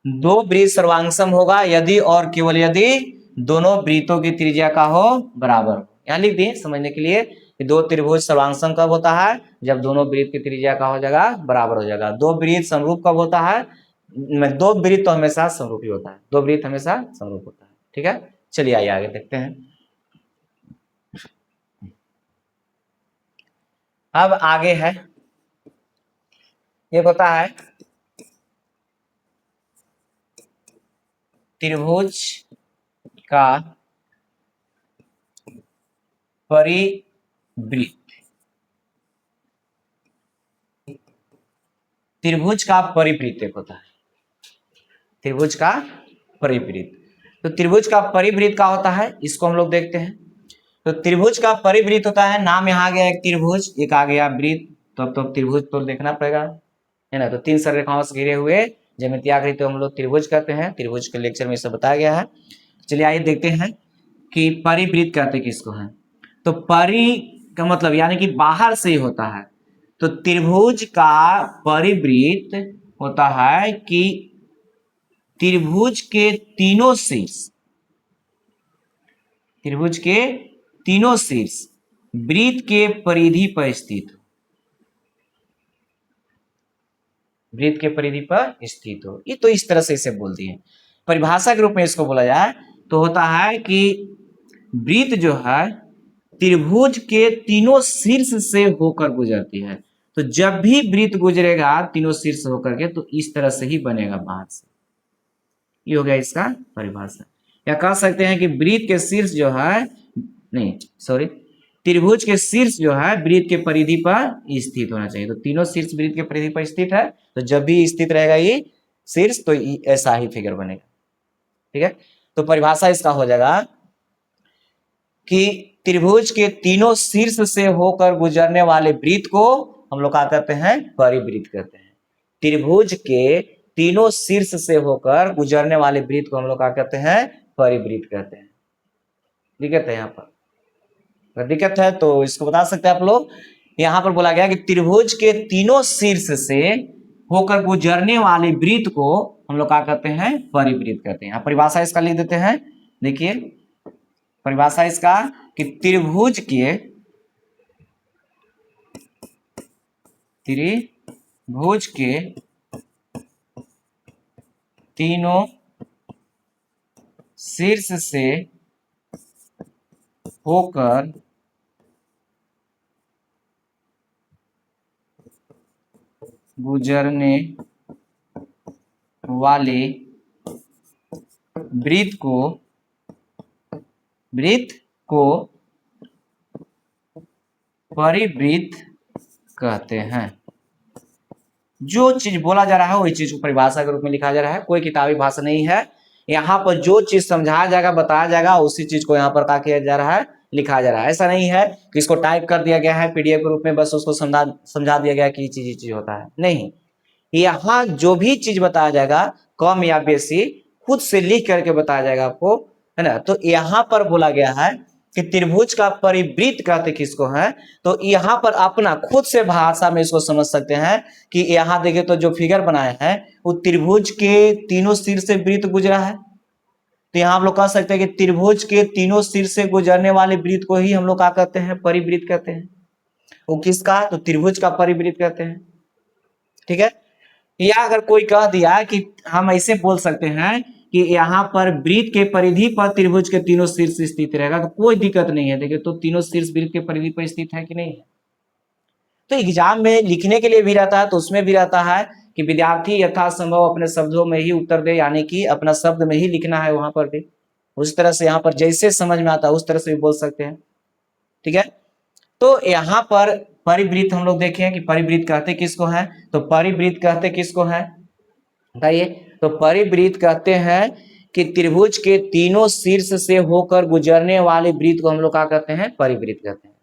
दो वृत्त सर्वांगसम होगा यदि और केवल यदि दोनों वृत्तों की त्रिज्या का हो बराबर हो। यहां लिख दिए समझने के लिए कि दो त्रिभुज सर्वांगसम कब होता है, जब दोनों वृत्त की त्रिज्या का हो जाएगा बराबर हो जाएगा। दो वृत्त समरूप कब होता है, दो वृत्त तो हमेशा समरूप ही होता है, दो वृत्त हमेशा समरूप होता है। ठीक है, चलिए आइए आगे देखते हैं। अब आगे है, एक होता है त्रिभुज का परिवृत्त। त्रिभुज का परिवृत्त एक होता है, त्रिभुज का परिवृत्त। तो त्रिभुज का परिवृत्त क्या होता है, इसको हम लोग देखते हैं। तो त्रिभुज का परिवृत्त होता है, नाम यहाँ आ गया एक त्रिभुज, एक आ गया वृत्त, तो अब तो त्रिभुज तो देखना पड़ेगा, है ना। तो तीन सररेखाओं से घिरे हुए ज्यामितीय आकृति तो हम लोग त्रिभुज कहते हैं। त्रिभुज के लेक्चर में सब बताया गया है। चलिए आइए देखते हैं कि परिवृत्त कहते किसको है। तो परि का मतलब यानी कि बाहर से ही होता है। तो त्रिभुज का परिवृत्त होता है कि त्रिभुज के तीनों शीर्ष, त्रिभुज के तीनों शीर्ष वृत्त के परिधि पर स्थित हो, वृत्त के परिधि पर स्थित हो। ये तो इस तरह से इसे बोल दिए। परिभाषा के रूप में इसको बोला जाए तो होता है कि वृत्त जो है त्रिभुज के तीनों शीर्ष से होकर गुजरती है। तो जब भी वृत्त गुजरेगा तीनों शीर्ष होकर के, तो इस तरह से ही बनेगा बाहर से। ये हो गया इसका परिभाषा। या कह सकते हैं कि वृत्त के शीर्ष जो है, नहीं सॉरी, त्रिभुज के शीर्ष जो है वृत्त के परिधि पर स्थित होना चाहिए। तो तीनों शीर्ष वृत्त के परिधि पर स्थित है, तो जब भी स्थित रहेगा ये शीर्ष तो ऐसा ही फिगर बनेगा। ठीक है, तो परिभाषा इसका हो जाएगा कि त्रिभुज के तीनों शीर्ष से होकर गुजरने वाले वृत्त को हम लोग क्या कहते हैं, परिवृत्त कहते हैं। त्रिभुज के तीनों शीर्ष से होकर गुजरने वाले वृत्त को हम लोग क्या कहते हैं, परिवृत्त कहते हैं। दिक्कत है यहाँ पर, अगर दिक्कत है तो इसको बता सकते हैं आप लोग। यहाँ पर बोला गया कि त्रिभुज के तीनों शीर्ष से होकर गुजरने वाले वृत्त को हम लोग क्या कहते हैं, परिवृत्त कहते हैं। परिभाषा इसका लिख देते हैं, देखिए परिभाषा इसका कि त्रिभुज के तीनों शीर्ष से होकर गुजरने वाले वृत्त को परिवृत्त कहते हैं। जो चीज बोला जा रहा है वही चीज को परिभाषा के रूप में लिखा जा रहा है। कोई किताबी भाषा नहीं है, यहाँ पर जो चीज समझाया जाएगा बताया जाएगा उसी चीज को यहाँ पर क्या किया जा रहा है, लिखा जा रहा है। ऐसा नहीं है कि इसको टाइप कर दिया गया है पीडीएफ के रूप में, बस उसको समझा दिया गया कि ये चीज होता है, नहीं। यहाँ जो भी चीज बताया जाएगा कम या बेसी खुद से लिख करके बताया जाएगा आपको, है ना। तो यहाँ पर बोला गया है कि त्रिभुज का परिवृत्त कहते किसको है, तो यहाँ पर अपना खुद से भाषा में इसको समझ सकते हैं कि यहाँ देखिए तो जो फिगर बनाए हैं वो त्रिभुज के तीनों शीर्ष से वृत्त गुजरा है। तो यहाँ हम लोग कह सकते हैं कि त्रिभुज के तीनों शीर्ष से गुजरने वाले वृत्त को ही हम लोग क्या कहते हैं, परिवृत्त कहते हैं। वो किसका, तो त्रिभुज का परिवृत्त कहते हैं। ठीक है, या अगर कोई कह दिया कि हम ऐसे बोल सकते हैं कि यहाँ पर वृत्त के परिधि पर त्रिभुज के तीनों शीर्ष स्थित रहेगा, तो कोई दिक्कत नहीं है। देखिए तो तीनों शीर्ष वृत्त के परिधि पर स्थित है कि नहीं है। तो एग्जाम में लिखने के लिए भी रहता है, तो उसमें भी रहता है कि विद्यार्थी यथासंभव अपने शब्दों में ही उत्तर दे, यानी कि अपना शब्द में ही लिखना है वहां पर भी। उस तरह से यहाँ पर जैसे समझ में आता है उस तरह से भी बोल सकते हैं। ठीक है, तो यहाँ पर परिवृत्त हम लोग देखें कि परिवृत्त कहते किसको है, तो परिवृत्त कहते किसको है बताइए। तो परिवृत्त कहते हैं कि त्रिभुज के तीनों शीर्ष से होकर गुजरने वाले वृत्त को हम लोग क्या कहते हैं, परिवृत्त कहते हैं।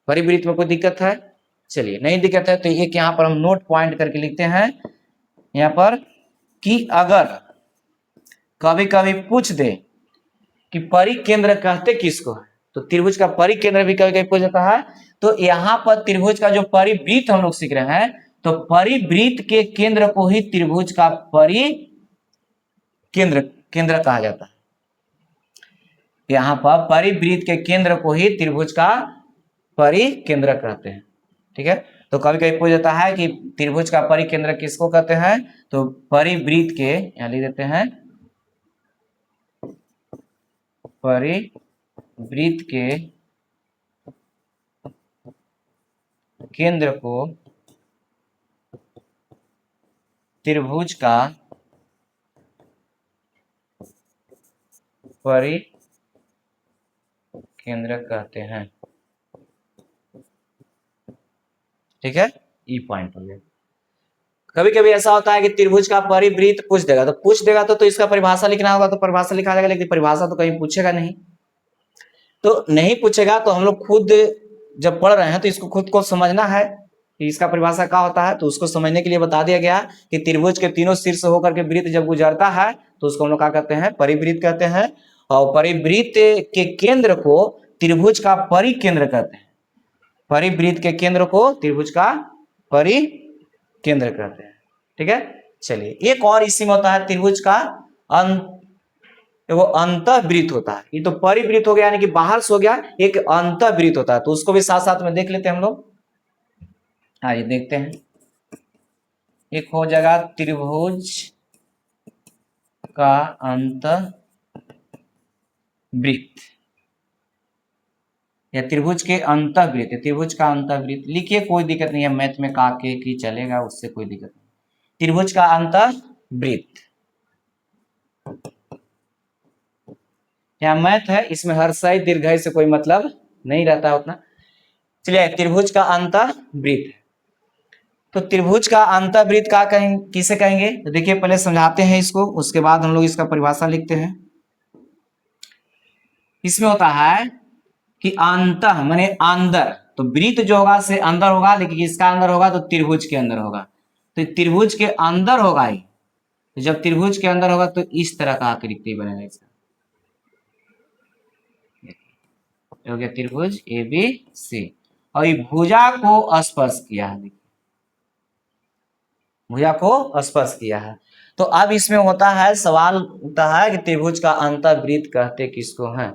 परिवृत्त में कोई दिक्कत है? चलिए, नहीं दिक्कत है तो एक यहाँ पर हम नोट पॉइंट करके लिखते हैं यहाँ पर कि अगर कभी कभी पूछ दे कि परिकेंद्र कहते किसको है, तो त्रिभुज का परिकेंद्र भी कभी कभी पूछ जाता है। तो यहाँ पर त्रिभुज का जो परिवृत्त हम लोग सीख रहे हैं, तो परिवृत्त के केंद्र को ही त्रिभुज का परिकेंद्र केंद्र कहा जाता है। यहाँ पर परिवृत्त के केंद्र को ही त्रिभुज का परिकेंद्र कहते हैं। ठीक है, तो कभी कभी पूछ जाता है कि त्रिभुज का परिकेंद्र किसको कहते हैं, तो परिवृत्त के, यहाँ लिख देते हैं, परिवृत्त के केंद्र को त्रिभुज का परिकेंद्र कहते हैं। ठीक है, ई पॉइंट हो गया। कभी कभी ऐसा होता है कि त्रिभुज का परिवृत्त पूछ देगा, तो पूछ देगा तो इसका परिभाषा लिखना होगा, तो परिभाषा लिखा जाएगा, लेकिन परिभाषा तो कहीं पूछेगा नहीं। तो नहीं पूछेगा तो हम लोग खुद जब पढ़ रहे हैं तो इसको खुद को समझना है कि इसका परिभाषा क्या होता है। तो उसको समझने के लिए बता दिया गया कि त्रिभुज के तीनों शीर्ष होकर के वृत्त जब गुजरता है तो उसको हम लोग क्या कहते हैं, परिवृत्त कहते हैं। और परिवृत्त के केंद्र को त्रिभुज का परिकेंद्र कहते हैं। परिवृत्त के केंद्र को त्रिभुज का परिकेंद्र कहते हैं। ठीक है, चलिए एक और इसी में होता है त्रिभुज का वो अंतःवृत्त होता है। ये तो परिवृत्त हो गया यानी कि बाहर से हो गया, एक अंतःवृत्त होता है, तो उसको भी साथ साथ में देख लेते हैं हम लोग। आइए देखते हैं, एक हो जाएगा त्रिभुज का अंतःवृत्त या त्रिभुज के अंतःवृत्त, त्रिभुज का अंतःवृत्त लिखिए, कोई दिक्कत नहीं है, मैथ में का के की चलेगा, उससे कोई दिक्कत नहीं। त्रिभुज का अंतःवृत्त यहाँ मैथ है, इसमें हर्षई दीर्घई से कोई मतलब नहीं रहता है उतना। चलिए त्रिभुज का अंतःवृत्त, तो त्रिभुज का अंतःवृत्त का कहेंगे, किसे कहेंगे, तो देखिए पहले समझाते हैं इसको, उसके बाद हम लोग इसका परिभाषा लिखते हैं। इसमें होता है कि अंतः माने अंदर, तो वृत्त जो होगा से अंदर होगा, लेकिन इसका अंदर होगा तो त्रिभुज के अंदर होगा, तो त्रिभुज के अंदर होगा ही। तो जब त्रिभुज के अंदर होगा तो इस तरह का आकृति बनेगा, इसका हो गया त्रिभुज ए बी सी, और ये भुजा को स्पर्श किया है, भुजा को स्पर्श किया है। तो अब इसमें होता है सवाल होता है कि त्रिभुज का अंतःवृत्त कहते किसको हैं,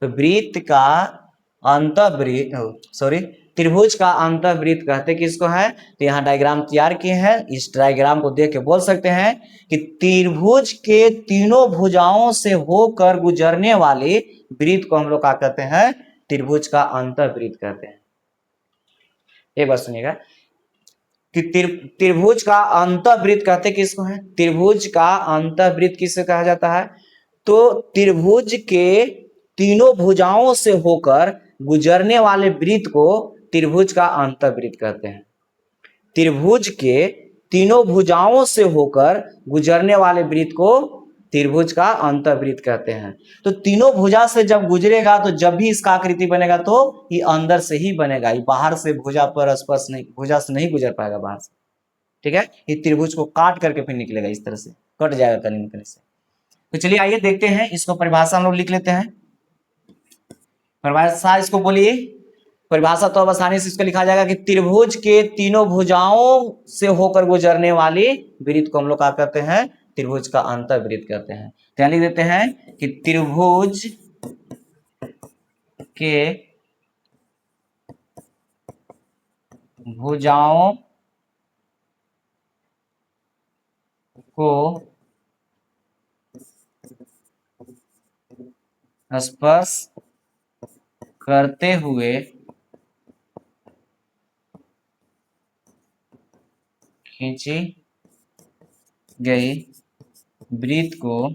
तो वृत्त का अंतःवृत्त त्रिभुज का अंतःवृत्त कहते किसको है। तो यहाँ डायग्राम तैयार किए हैं, इस डायग्राम को देख के बोल सकते हैं कि त्रिभुज के तीनों भुजाओं से होकर गुजरने वाले वृत्त को हम लोग क्या कहते हैं, त्रिभुज का अंतःवृत्त कहते हैं। एक बात सुनिएगा कि त्रिभुज का अंतःवृत्त कहते किसको है, त्रिभुज का अंतःवृत्त किसे कहा जाता है, तो त्रिभुज के तीनों भुजाओं से होकर गुजरने वाले वृत्त को त्रिभुज का अंतःवृत्त कहते हैं। त्रिभुज के तीनों भुजाओं से होकर गुजरने वाले वृत्त को त्रिभुज का अंतःवृत्त कहते हैं। तो तीनों भुजा से जब गुजरेगा तो जब भी इसका आकृति बनेगा तो ये अंदर से ही बनेगा, ये बाहर से भुजा पर स्पर्श नहीं, भुजा से नहीं गुजर पाएगा बाहर से। ठीक है, ये त्रिभुज को काट करके फिर निकलेगा, इस तरह से कट जाएगा कहीं निकलने से। तो चलिए आइए देखते हैं, इसको परिभाषा हम लोग लिख लेते हैं। परिभाषा इसको बोलिए, परिभाषा तो अब आसानी से इसको लिखा जाएगा कि त्रिभुज के तीनों भुजाओं से होकर गुजरने वाली वृत्त को हम लोग क्या कहते हैं, त्रिभुज का अंतःवृत्त कहते हैं। तो यहाँ लिख देते हैं कि त्रिभुज के भुजाओं को स्पर्श करते हुए खींची गई वृत्त को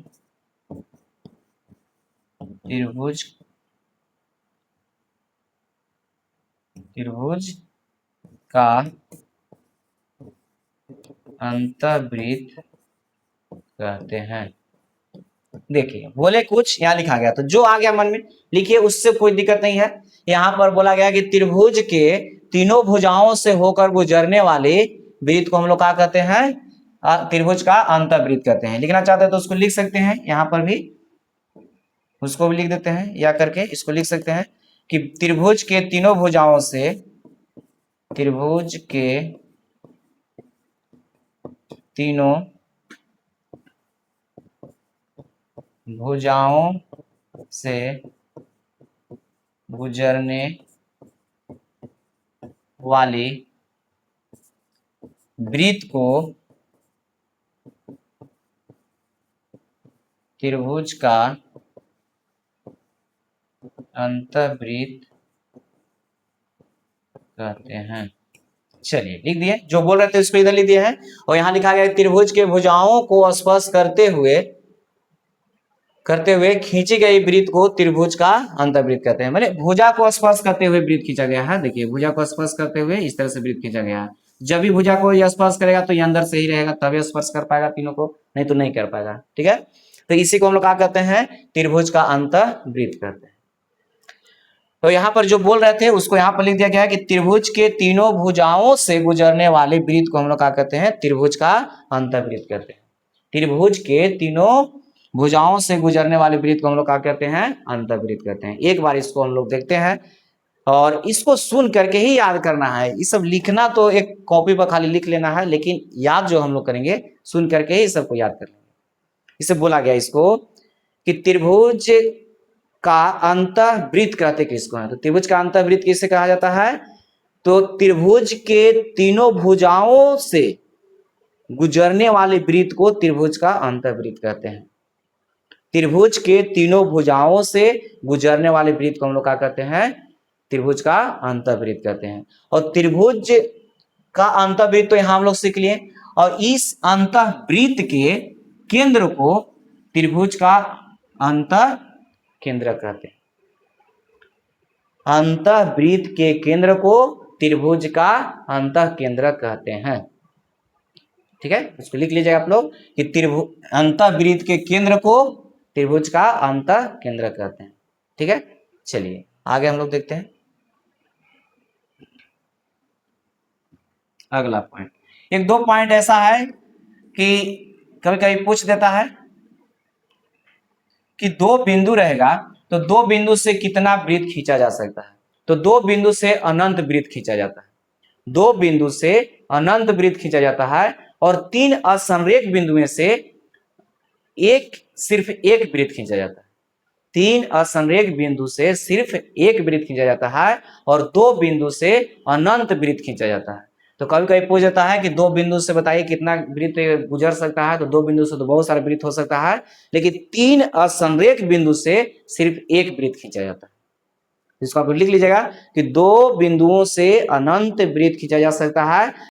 त्रिभुज का अंतःवृत्त कहते हैं। देखिए बोले कुछ, यहाँ लिखा गया तो जो आ गया मन में लिखिए, उससे कोई दिक्कत नहीं है। यहाँ पर बोला गया कि त्रिभुज के तीनों भुजाओं से होकर गुजरने वाले वृत्त को हम लोग क्या कहते हैं, त्रिभुज का अंतःवृत्त कहते हैं। लिखना चाहते हैं तो उसको लिख सकते हैं, यहाँ पर भी उसको भी लिख देते हैं, या करके इसको लिख सकते हैं कि त्रिभुज के तीनों भुजाओं से, त्रिभुज के तीनों भुजाओं से गुजरने वाली वृत्त को त्रिभुज का अंतःवृत्त कहते हैं। चलिए लिख दिए, जो बोल रहे थे उसको इधर लिख दिए हैं। और यहां लिखा गया त्रिभुज के भुजाओं को स्पर्श करते हुए खींची गई वृत्त को त्रिभुज का अंतःवृत्त कहते हैं। मतलब भुजा को स्पर्श करते हुए वृत्त खींचा गया है। देखिए भुजा को स्पर्श करते हुए इस तरह से वृत्त खींचा गया है। जब भी भुजा को यह स्पर्श करेगा तो ये अंदर से ही रहेगा, तभी स्पर्श कर पाएगा तीनों को, नहीं तो नहीं कर पाएगा। ठीक है, तो इसी को हम लोग क्या कहते हैं, त्रिभुज का अंतःवृत्त कहते हैं। तो यहाँ पर जो बोल रहे थे उसको यहाँ पर लिख दिया गया है कि त्रिभुज के तीनों भुजाओं से गुजरने वाले वृत्त को हम लोग क्या कहते हैं, त्रिभुज का अंतःवृत्त कहते हैं। त्रिभुज के तीनों भुजाओं से गुजरने वाले वृत्त को हम लोग क्या कहते हैं, अंतःवृत्त कहते हैं। एक बार इसको हम लोग देखते हैं और इसको सुन करके ही याद करना है। ये सब लिखना तो एक कॉपी पर खाली लिख लेना है, लेकिन याद जो हम लोग करेंगे सुन करके ही सबको याद कर लेंगे। इसे बोला गया इसको कि त्रिभुज का अंतःवृत्त कहते किसको है, तो त्रिभुज का अंतःवृत्त किसे कहा जाता है, तो त्रिभुज के तीनों भुजाओं से गुजरने वाले वृत्त को त्रिभुज का अंतःवृत्त कहते हैं। त्रिभुज के तीनों भुजाओं से गुजरने वाले वृत्त को हम लोग क्या कहते हैं, त्रिभुज का अंतःवृत्त कहते हैं। और त्रिभुज का अंतःवृत्त तो यहां हम लोग सीख लिए, और इस अंतःवृत्त के केंद्र को त्रिभुज का अंतः केंद्र कहते हैं। अंतःवृत्त के केंद्र को त्रिभुज का अंतः केंद्र कहते हैं। ठीक है, इसको लिख लीजिएगा आप लोग कि त्रिभुज अंतःवृत्त के केंद्र को त्रिभुज का अंतः केंद्र कहते हैं। ठीक है, चलिए आगे हम लोग देखते हैं अगला पॉइंट। एक दो पॉइंट ऐसा है कि कभी कभी पूछ देता है कि दो बिंदु रहेगा तो दो बिंदु से कितना वृत्त खींचा जा सकता है, तो दो बिंदु से अनंत वृत्त खींचा जाता है। दो बिंदु से अनंत वृत्त खींचा जाता है और तीन असंरेख बिंदु में से सिर्फ एक वृत्त खींचा जाता है। तीन असंरेख बिंदु से सिर्फ एक वृत्त खींचा जाता है और दो बिंदु से अनंत वृत्त खींचा जाता है। तो कभी कभी पूछ जाता है कि दो बिंदु से बताइए कितना वृत्त गुजर सकता है, तो दो बिंदु से तो बहुत सारे वृत्त हो सकता है, लेकिन तीन असंरेख बिंदु से सिर्फ एक वृत्त खींचा जाता है। इसको आप लिख लीजिएगा कि दो बिंदुओं से अनंत वृत्त खींचा जा सकता है